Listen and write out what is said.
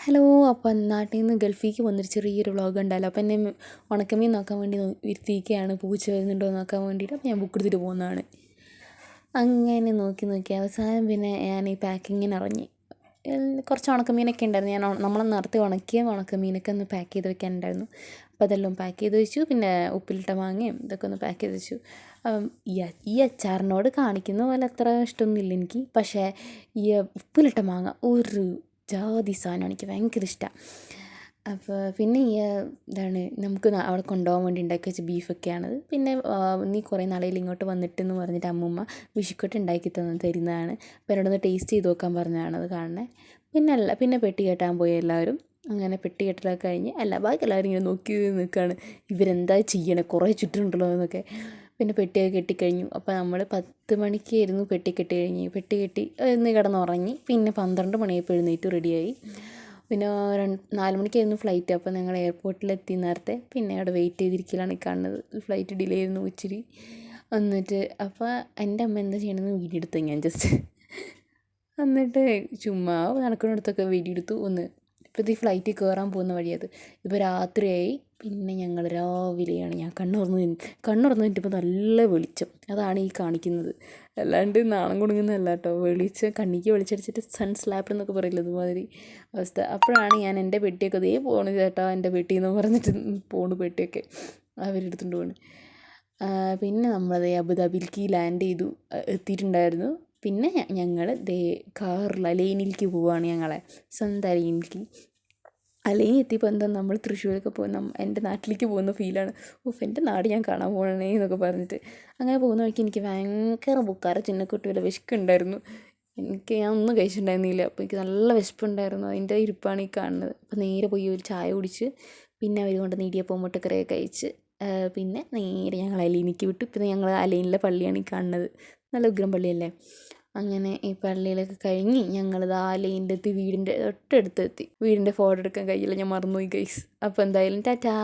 Hello. അപ്പം നാട്ടിൽ നിന്ന് ഗൾഫിലേക്ക് വന്നൊരു ചെറിയൊരു വ്ളോഗ് ഉണ്ടല്ലോ. അപ്പം എന്നെ ഉണക്കമീൻ നോക്കാൻ വേണ്ടി ഇരുത്തിയിരിക്കുകയാണ്. പൂച്ച വരുന്നുണ്ടോ നോക്കാൻ വേണ്ടിയിട്ട്. അപ്പം ഞാൻ ബുക്ക് എടുത്തിട്ട് പോകുന്നതാണ്. അങ്ങനെ നോക്കി അവസാനം പിന്നെ ഞാൻ ഈ പാക്കിങ്ങിന് ഇറങ്ങി. കുറച്ച് ഉണക്കമീനൊക്കെ ഉണ്ടായിരുന്നു. ഞാൻ നമ്മളെ നേരത്തെ ഉണക്കിയ ഉണക്കമീനൊക്കെ ഒന്ന് പാക്ക് ചെയ്ത് വെക്കാനുണ്ടായിരുന്നു. അപ്പോൾ അതെല്ലാം പാക്ക് ചെയ്ത് വെച്ചു. പിന്നെ ഉപ്പിലിട്ട മാങ്ങയും ഇതൊക്കെ ഒന്ന് പാക്ക് ചെയ്ത് വെച്ചു. ഈ അച്ചാറിനോട് കാണിക്കുന്ന പോലെ അത്ര ഇഷ്ടമൊന്നുമില്ല എനിക്ക്. പക്ഷേ ഈ ഉപ്പിലിട്ട മാങ്ങ ഒരു ജാതി സാധനമാണ്, എനിക്ക് ഭയങ്കര ഇഷ്ടമാണ്. അപ്പോൾ പിന്നെ ഇതാണ് നമുക്ക് അവിടെ കൊണ്ടുപോകാൻ വേണ്ടി ഉണ്ടാക്കി വെച്ച ബീഫൊക്കെയാണത്. പിന്നെ നീ കുറേ നാളെയിൽ ഇങ്ങോട്ട് വന്നിട്ടെന്ന് പറഞ്ഞിട്ട് അമ്മൂമ്മ വിഷുക്കട്ട് ഉണ്ടാക്കി തരുന്നതാണ്. അപ്പോൾ എന്നോടൊന്ന് ടേസ്റ്റ് ചെയ്ത് നോക്കാൻ പറഞ്ഞതാണ് അത് കാണണേ. പിന്നെ പെട്ടി കെട്ടാൻ പോയി എല്ലാവരും. അങ്ങനെ പെട്ടി കെട്ടലൊക്കെ കഴിഞ്ഞ് ബാക്കി എല്ലാവരും ഇങ്ങനെ നോക്കി നിൽക്കുകയാണ്, ഇവരെന്താ ചെയ്യണേ, കുറേ ചുറ്റുണ്ടല്ലോ എന്നൊക്കെ. പിന്നെ പെട്ടിയൊക്കെ കെട്ടിക്കഴിഞ്ഞു. അപ്പോൾ നമ്മൾ 10 മണിക്കായിരുന്നു പെട്ടി കെട്ടി ഇന്ന് കിടന്നുറങ്ങി. പിന്നെ 12 മണിയായപ്പോൾ എഴുന്നേറ്റ് റെഡിയായി. പിന്നെ 4 മണിക്കായിരുന്നു ഫ്ലൈറ്റ്. അപ്പോൾ ഞങ്ങൾ എയർപോർട്ടിലെത്തി നേരത്തെ. പിന്നെ അവിടെ വെയിറ്റ് ചെയ്തിരിക്കലാണ് കാണുന്നത്. ഫ്ലൈറ്റ് ഡിലേ ആയിരുന്നു ഇച്ചിരി. എന്നിട്ട് അപ്പോൾ എൻ്റെ അമ്മ എന്താ ചെയ്യണമെന്ന് വീഡിയോ എടുത്തു. ഞാൻ ജസ്റ്റ് എന്നിട്ട് ചുമ്മാ നടക്കുന്നിടത്തൊക്കെ വീഡിയോ എടുത്തു ഒന്ന്. ഇപ്പോൾ ഈ ഫ്ലൈറ്റിൽ കയറാൻ പോകുന്ന വഴിയത്. ഇപ്പോൾ രാത്രിയായി. പിന്നെ ഞങ്ങൾ രാവിലെയാണ്. ഞാൻ കണ്ണുറന്നിട്ടിപ്പോൾ നല്ല വെളിച്ചം, അതാണ് ഈ കാണിക്കുന്നത്. അല്ലാണ്ട് നാണം കൊടുങ്ങുന്നതല്ല കേട്ടോ. കണ്ണിക്ക് വെളിച്ചടിച്ചിട്ട് സൺ സ്ലാപ്പ് എന്നൊക്കെ പറയില്ല, അതുമാതിരി അവസ്ഥ. അപ്പോഴാണ് ഞാൻ എൻ്റെ പെട്ടിയൊക്കെ ഇതേ പോണു ചേട്ടാ, എൻ്റെ പെട്ടിയെന്ന് പറഞ്ഞിട്ട് പോണു പെട്ടിയൊക്കെ അവരെടുത്തുകൊണ്ട് പോണ്. പിന്നെ നമ്മളത് അബുദാബിയിലേക്ക് ലാൻഡ് ചെയ്തു, എത്തിയിട്ടുണ്ടായിരുന്നു. പിന്നെ ഞങ്ങൾ കാറിൽ അലൈനിലേക്ക് പോവുകയാണ്. ഞങ്ങളെ സ്വന്തം അലൈനിലേക്ക്. അലൈനി എത്തിയപ്പോൾ എന്താ നമ്മൾ തൃശ്ശൂരൊക്കെ പോകുന്ന എൻ്റെ നാട്ടിലേക്ക് പോകുന്ന ഫീലാണ്. എൻ്റെ നാട് ഞാൻ കാണാൻ പോകണേ എന്നൊക്കെ പറഞ്ഞിട്ട് അങ്ങനെ പോകുന്ന വഴിക്ക് എനിക്ക് ഭയങ്കര ബുക്കാറ ചിന്നക്കുട്ടി വല്ല വിശക്കുണ്ടായിരുന്നു. ഞാൻ ഒന്നും കഴിച്ചിട്ടുണ്ടായിരുന്നില്ല. അപ്പോൾ എനിക്ക് നല്ല വിശപ്പുണ്ടായിരുന്നു. അതിൻ്റെ ഇരിപ്പാണ് ഈ കാണുന്നത്. അപ്പോൾ നേരെ പോയി ഒരു ചായ കുടിച്ച് പിന്നെ അവർ കൊണ്ട് ഇടിയപ്പം മുട്ടക്കറിയൊക്കെ കഴിച്ച് പിന്നെ നേരെ ഞങ്ങൾ അലൈനിക്ക് വിട്ടു. പിന്നെ ഞങ്ങൾ അലൈനിലെ പള്ളിയാണ് ഈ കാണുന്നത്. നല്ല ഉഗ്രം പള്ളിയല്ലേ. അങ്ങനെ ഈ പള്ളിയിലൊക്കെ കഴിഞ്ഞ് ഞങ്ങളിത് അലൈനിൻ്റെ എത്തി. വീടിൻ്റെ തൊട്ടടുത്തെത്തി. വീടിൻ്റെ ഫോട്ടോ എടുക്കാൻ കഴിയില്ല, ഞാൻ മറന്നുപോയി ഗൈസ്. അപ്പോൾ എന്തായാലും ടാറ്റാ.